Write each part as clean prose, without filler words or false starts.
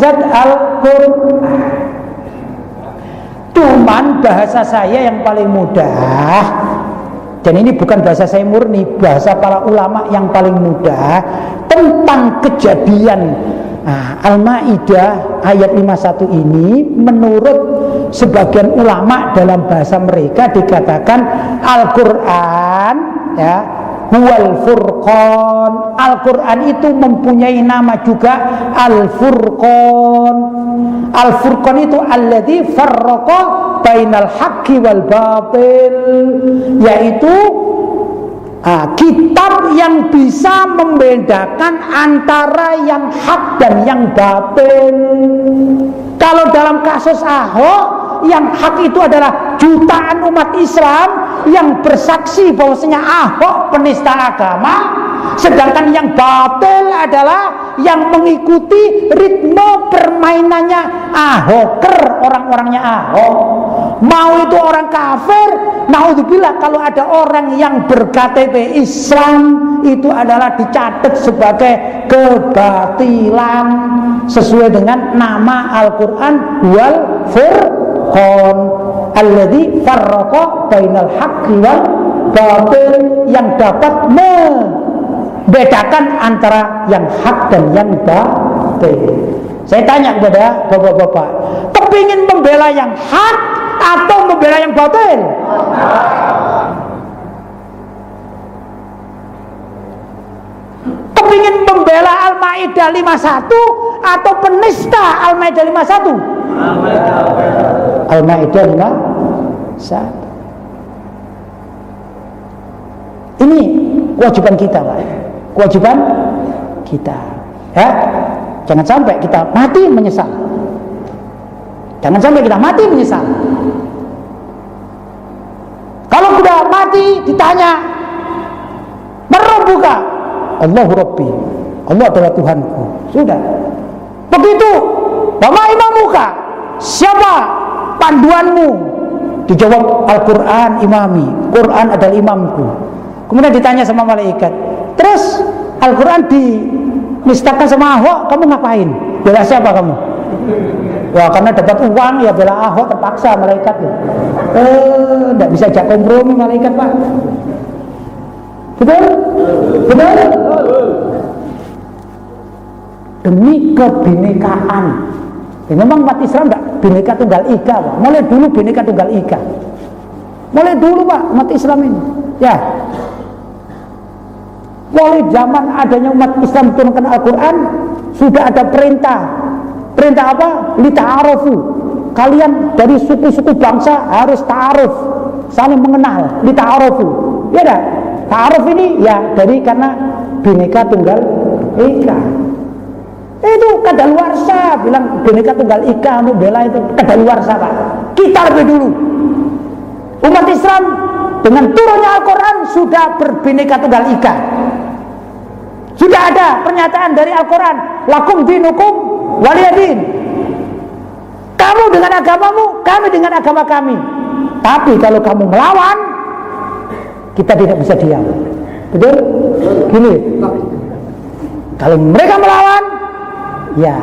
zat Al-Qur'an. Cuman bahasa saya yang paling mudah, dan ini bukan bahasa saya murni, bahasa para ulama yang paling mudah, tentang kejadian Al-Maidah ayat 51 ini, menurut sebagian ulama dalam bahasa mereka dikatakan Al-Qur'an ya, huwal furqan. Al-Qur'an itu mempunyai nama juga Al-Furqan. Al-Furqan itu alladzi farraqa bainal haqqi wal batil, yaitu kitab yang bisa membedakan antara yang hak dan yang batil. Kalau dalam kasus Ahok, yang hak itu adalah jutaan umat Islam yang bersaksi bahwasanya Ahok penista agama, sedangkan yang batil adalah yang mengikuti ritme permainannya Ahoker, orang-orangnya Ahok. Mau itu orang kafir, naudzubillah, kalau ada orang yang ber-KTP Islam, itu adalah dicatat sebagai kebatilan sesuai dengan nama Al-Qur'an wal furqan alladzi farraqa bainal haqqi wal batil, yang dapat membedakan antara yang hak dan yang batil. Saya tanya kepada bapak-bapak, kepingin membela yang hak atau membela yang batil? Kepingin membela Al-Maidah 51 atau penista Al-Maidah 51? Al-Maidah 51. Ini kewajiban kita, Pak. Kewajiban kita. Ya, jangan sampai kita mati menyesal. Jangan sampai kita mati menyesal. Kalau sudah mati ditanya, "Marabbuka?" "Allahu Rabbi." Allah adalah Tuhanku. Sudah. Begitu. "Wa ma imamuka?" Siapa panduanmu? Dijawab, Al-Qur'an imami. Quran adalah imamku. Kemudian ditanya sama malaikat, terus Al-Quran dinistakan sama Ahok, kamu ngapain? Bela siapa kamu? Wah, karena dapat uang ya bela Ahok, terpaksa malaikat ya. Tidak bisa ajak kompromi malaikat, Pak. Betul? Betul? Demi kebinekaan. Ya, memang umat Islam tidak bineka tunggal ika, Pak. Mulai dulu bineka tunggal ika. Mulai dulu, Pak, umat Islam ini. Ya. Mulai zaman adanya umat Islam turunkan Al-Quran, sudah ada perintah. Perintah apa? Lita'arufu. Kalian dari suku-suku bangsa harus ta'aruf, saling mengenal. Lita'arufu. Ya dah. Ta'aruf ini ya dari karena bineka tunggal ika. Itu kadaluarsa, bilang bineka tunggal ika untuk bela itu kadaluarsa, Pak. Kita lebih dulu. Umat Islam dengan turunnya Al-Quran sudah berbineka tunggal ika. Sudah ada pernyataan dari Al-Quran, lakum dinukum waliyadin. Kamu dengan agamamu, kami dengan agama kami. Tapi kalau kamu melawan, kita tidak bisa diam. Betul? Gini, kalau mereka melawan, ya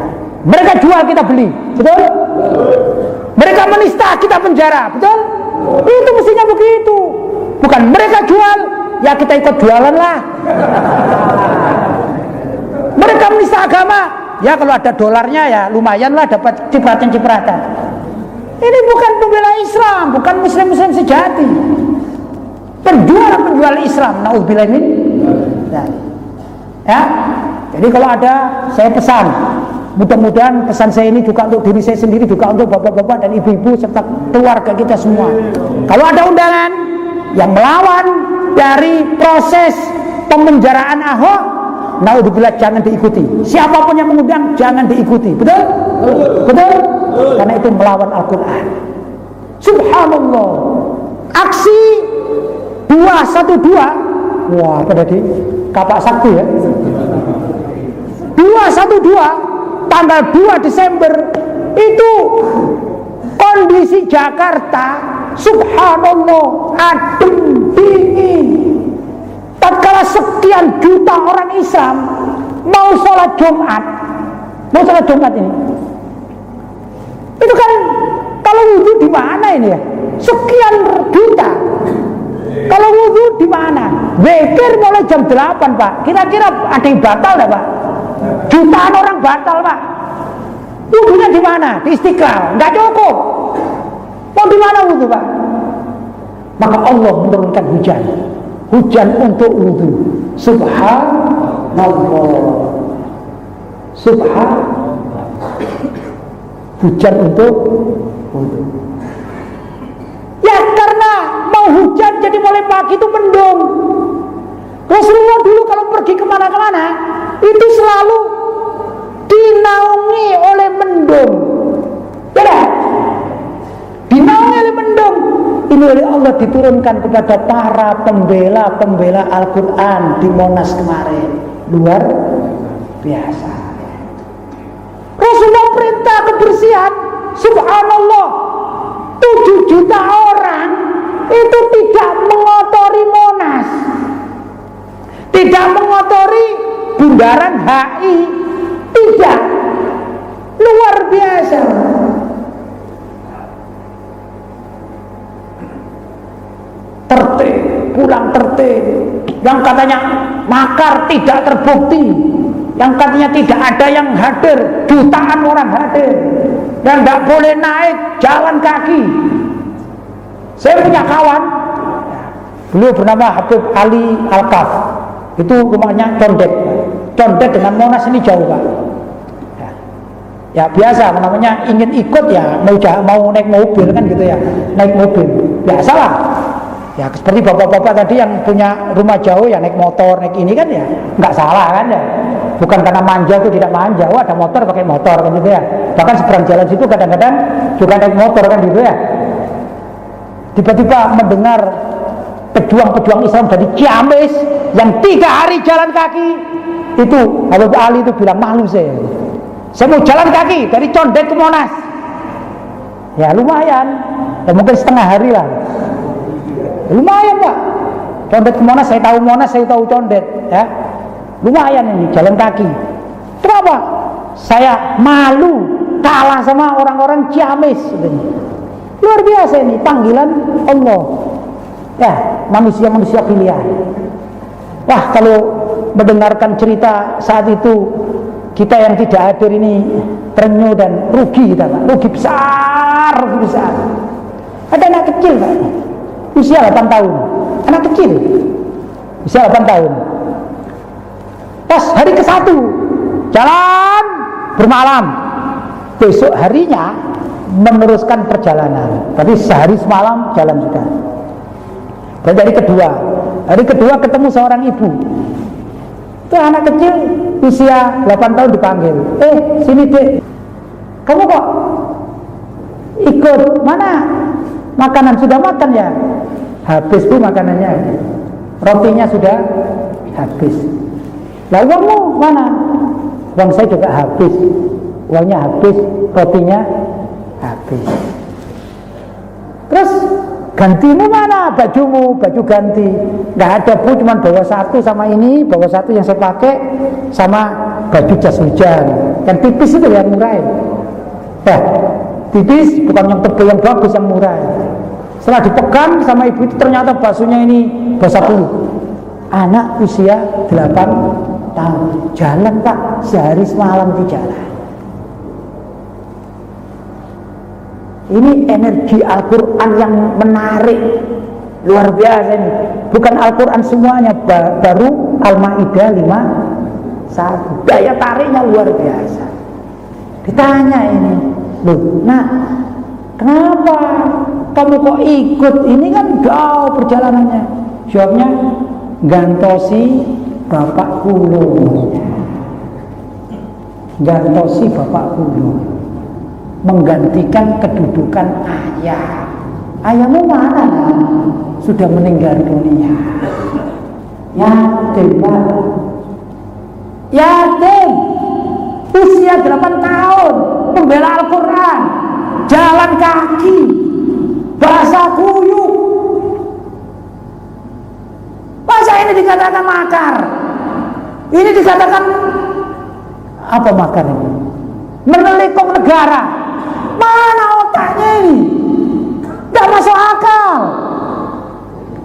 mereka jual, kita beli. Betul? Mereka menista, kita penjara. Betul? Itu mestinya begitu. Bukan mereka jual, ya kita ikut jualan lah. Mereka menista agama, ya kalau ada dolarnya ya lumayan lah, dapat cipratan-cipratan. Ini bukan pembela Islam, bukan muslim-muslim sejati. Penjual Islam, naudzubillah min. Ya. Jadi kalau ada, saya pesan, mudah-mudahan pesan saya ini juga untuk diri saya sendiri, juga untuk bapak-bapak dan ibu-ibu serta keluarga kita semua. Kalau ada undangan yang melawan dari proses pemenjaraan Ahok, naudzubillah, jangan diikuti. Siapapun yang mengundang jangan diikuti. Betul? Betul? Karena itu melawan Al-Quran. Subhanallah. Aksi 212. Wah, apa tadi? Kapak sakti ya. 212 tanggal 2 Desember itu kondisi Jakarta, subhanallah, adem, dingin. Tatkala sekian juta orang Islam mau sholat Jumat ini, Itu kan kalau wudhu di mana ini ya? Sekian juta. Kalau wudhu di mana? Zikir mulai jam 8 Pak. Kira-kira ada yang batal enggak Pak? Jutaan orang batal Pak. Wudhunya di mana? Di Istiqlal. Enggak cukup. Mau di mana wudhu Pak? Maka Allah menurunkan hujan. Hujan untuk wudhu. Subhanallah. Subhanallah. Hujan untuk wudhu. Ya karena mau hujan jadi mulai pagi itu mendung. Rasulullah dulu kalau pergi kemana-kemana itu selalu dinaungi oleh mendung. Ya, dinaungi oleh mendung. Ini oleh Allah diturunkan kepada para pembela Al-Quran di Monas kemarin. Luar biasa. Rasulullah perintah kebersihan. Subhanallah, 7 juta orang itu tidak mengotori Monas, tidak mengotori Bundaran HI, tidak. Luar biasa. Tertib, pulang tertib. Yang katanya makar tidak terbukti, yang katanya tidak ada yang hadir, jutaan orang hadir, dan tidak boleh naik jalan kaki. Saya punya kawan, beliau bernama Habib Ali Al-Kaf. Itu rumahnya Condet. Condet dengan Monas ini jauh Pak. Ya biasa, namanya ingin ikut ya, mau naik mobil kan gitu ya, naik mobil, biasalah. Ya seperti bapak-bapak tadi yang punya rumah jauh ya naik motor, naik ini kan ya, nggak salah kan ya. Bukan karena manja itu tidak manja, wah ada motor pakai motor kan gitu ya. Bahkan seberang jalan situ kadang-kadang juga naik motor kan gitu ya. Tiba-tiba mendengar pejuang-pejuang Islam dari Ciamis yang 3 hari jalan kaki, itu Habib Ali itu bilang malu saya mau jalan kaki dari Condet ke Monas. Ya lumayan, ya, mungkin setengah hari lah. Lumayan Pak. Condet ke Monas, saya tahu Monas, saya tahu Condet ya. Lumayan ini jalan kaki. Kenapa? Saya malu kalah sama orang-orang Ciamis. Luar biasa ini panggilan Allah. Ya, manusia-manusia pilihan. Wah, kalau mendengarkan cerita saat itu, kita yang tidak hadir ini terenyuh dan rugi kita Pak. Rugi besar, rugi besar. Ada anak kecil Pak, usia 8 tahun. Anak kecil usia 8 tahun. Pas hari ke-1 jalan bermalam, besok harinya meneruskan perjalanan. Tapi sehari semalam jalan sudah. Dan hari kedua ketemu seorang ibu. Itu anak kecil usia 8 tahun dipanggil. Sini Dek, kamu kok ikut mana? Makanan sudah makan ya? Habis Bu makanannya, rotinya sudah habis. Lah uangmu mana? Uang saya juga habis. Uangnya habis, rotinya habis. Terus gantimu mana? Bajumu, baju ganti. Nggak ada Bu, cuma bawa satu sama ini, bawa satu yang saya pakai, sama baju jas hujan. Yang tipis itu yang murah ya. Tipis, bukan yang tebal yang bagus, yang murah. Setelah dipegang sama ibu itu ternyata basuhnya ini basah puluh. Anak usia 8 tahun. Jalan Pak, sehari semalam di jalan. Ini energi Al-Quran yang menarik, luar biasa ini. Bukan Al-Quran semuanya, baru Al-Ma'idah 5:1. Daya tariknya luar biasa. Ditanya ini, loh, nak, kenapa kamu kok ikut? Ini kan jauh perjalanannya. Jawabnya, gantosi bapak kulo. Gantosi bapak kulo, menggantikan kedudukan ayah. Ayahmu mana? Sudah meninggal dunia. Yatim Pak. Yatim, usia 8 tahun, pembela Al-Quran, jalan kaki, basah kuyup. Masa ini dikatakan makar? Ini dikatakan apa makar ini? Menelikung negara. Mana otaknya ini? Tidak masuk akal.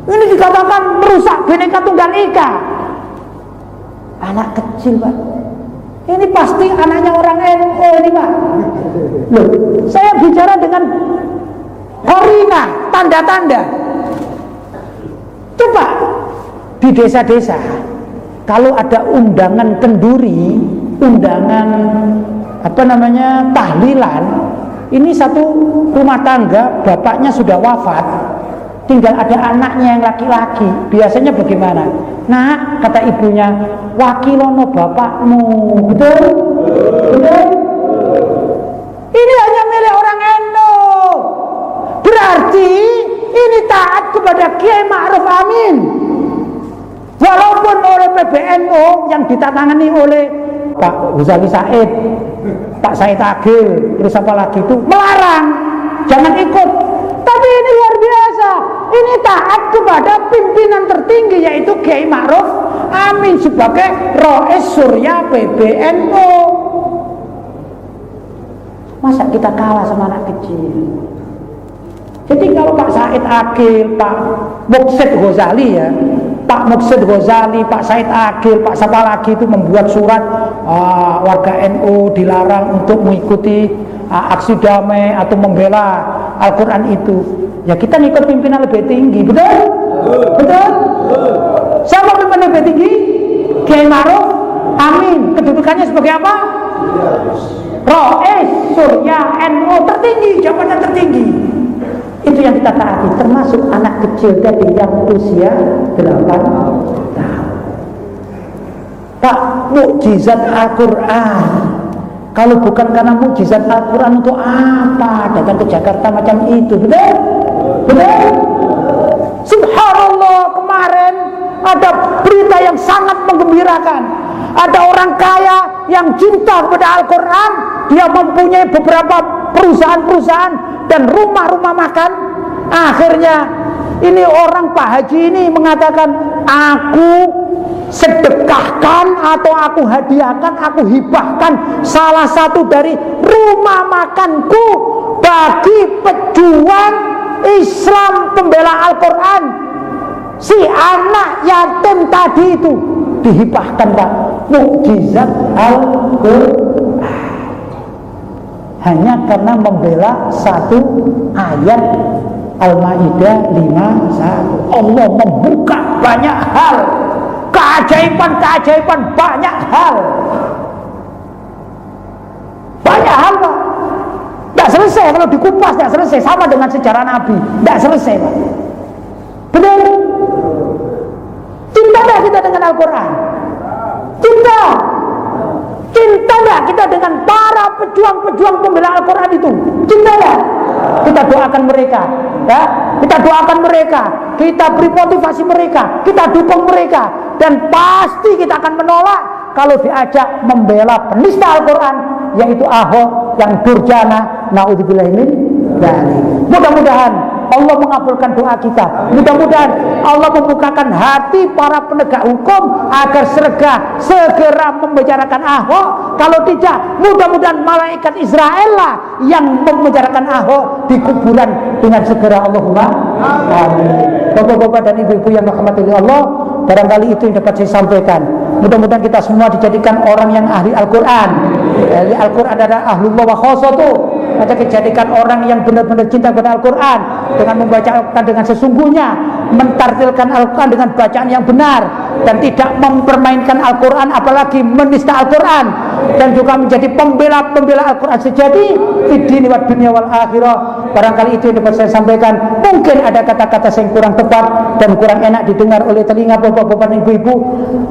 Ini dikatakan merusak Bhinneka Tunggal Ika. Anak kecil, Pak. Ini pasti anaknya orang NU ini, Pak. Loh, saya bicara dengan korina, tanda-tanda. Coba di desa-desa, kalau ada undangan kenduri, undangan tahlilan, ini satu rumah tangga, bapaknya sudah wafat, tinggal ada anaknya yang laki-laki. Biasanya bagaimana? Nah, kata ibunya, wakilono bapakmu. Betul? Betul? Ini hanya milik orang NU. Berarti ini taat kepada Kiai Ma'ruf Amin. Walaupun oleh PBNU yang ditandatangani oleh Pak Ghazali Said, Pak Said Agil, terus apa lagi itu melarang, jangan ikut. Tapi ini luar biasa. Ini taat kepada pimpinan tertinggi yaitu Kiai Ma'ruf Amin sebagai Rois Surya PBNU. Masa kita kalah sama anak kecil? Jadi kalau Pak Said Agil, Pak Muksid Ghazali ya, Pak Muksid Ghazali, Pak Said Agil, Pak siapa lagi itu membuat surat warga NU dilarang untuk mengikuti aksi damai atau membela Al-Quran itu. Ya kita ngikut pimpinan lebih tinggi, betul? Betul? Siapa pimpinan lebih tinggi? Kiai Ma'ruf Amin. Kedudukannya sebagai apa? Rois Surya NU tertinggi, jabatan tertinggi. Itu yang kita taati, termasuk anak kecil tadi yang usia 8 tahun. Pak, mukjizat Al-Quran. Kalau bukan karena mukjizat Al-Quran, untuk apa datang ke Jakarta macam itu? Betul? Betul? Subhanallah, kemarin ada berita yang sangat menggembirakan. Ada orang kaya yang cinta kepada Al-Quran. Dia mempunyai beberapa perusahaan-perusahaan dan rumah-rumah makan. Akhirnya ini orang Pak Haji ini mengatakan, aku sedekahkan atau aku hadiahkan, aku hibahkan salah satu dari rumah makanku bagi pejuang Islam pembela Al-Quran. Si anak yatim tadi itu dihibahkan, Pak. Mukjizat Al-Quran hanya karena membela satu ayat Al-Maidah 51. Allah membuka banyak hal, keajaiban-keajaiban, banyak hal. Banyak hal, Pak. Tidak selesai kalau dikupas, tidak selesai. Sama dengan sejarah Nabi, tidak selesai, Pak. Benar? Cinta tidak kita dengan Al-Quran? Cinta. Cinta tidak kita dengan para pejuang-pejuang pembela Al-Quran itu? Cinta tidak? Kita doakan mereka, ya? Kita doakan mereka, kita beri motivasi mereka, kita dukung mereka, dan pasti kita akan menolak kalau diajak membela penista Al-Quran, yaitu Ahok yang durjana. Naudzubillah min dzalik. Mudah-mudahan Allah mengabulkan doa kita. Mudah-mudahan Allah membukakan hati para penegak hukum agar segera membicarakan Ahok. Kalau tidak, mudah-mudahan malaikat Israel lah yang membicarakan Ahok di kuburan dengan segera. Allahumma amin. Bapak-bapak dan ibu-ibu yang dirahmati Allah, barangkali itu yang dapat saya sampaikan. Mudah-mudahan kita semua dijadikan orang yang ahli Al-Quran. Ahli Al-Quran adalah ahlullah wa khosotuh. Kita dijadikan orang yang benar-benar cinta kepada Al-Quran dengan membaca Al-Quran dengan sesungguhnya, mentartilkan Al-Quran dengan bacaan yang benar, dan tidak mempermainkan Al-Quran apalagi menista Al-Quran, dan juga menjadi pembela Al-Quran sejati di dunia wal akhirah. Barangkali itu yang dapat saya sampaikan. Mungkin ada kata-kata yang kurang tepat dan kurang enak didengar oleh telinga bapak-bapak dan ibu-ibu.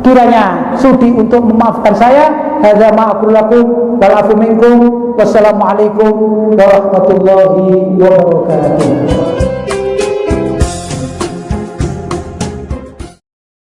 Kiranya sudi untuk memaafkan saya. Hadza ma aqulu lakum wal afu minkum. Wassalamualaikum warahmatullahi wabarakatuh.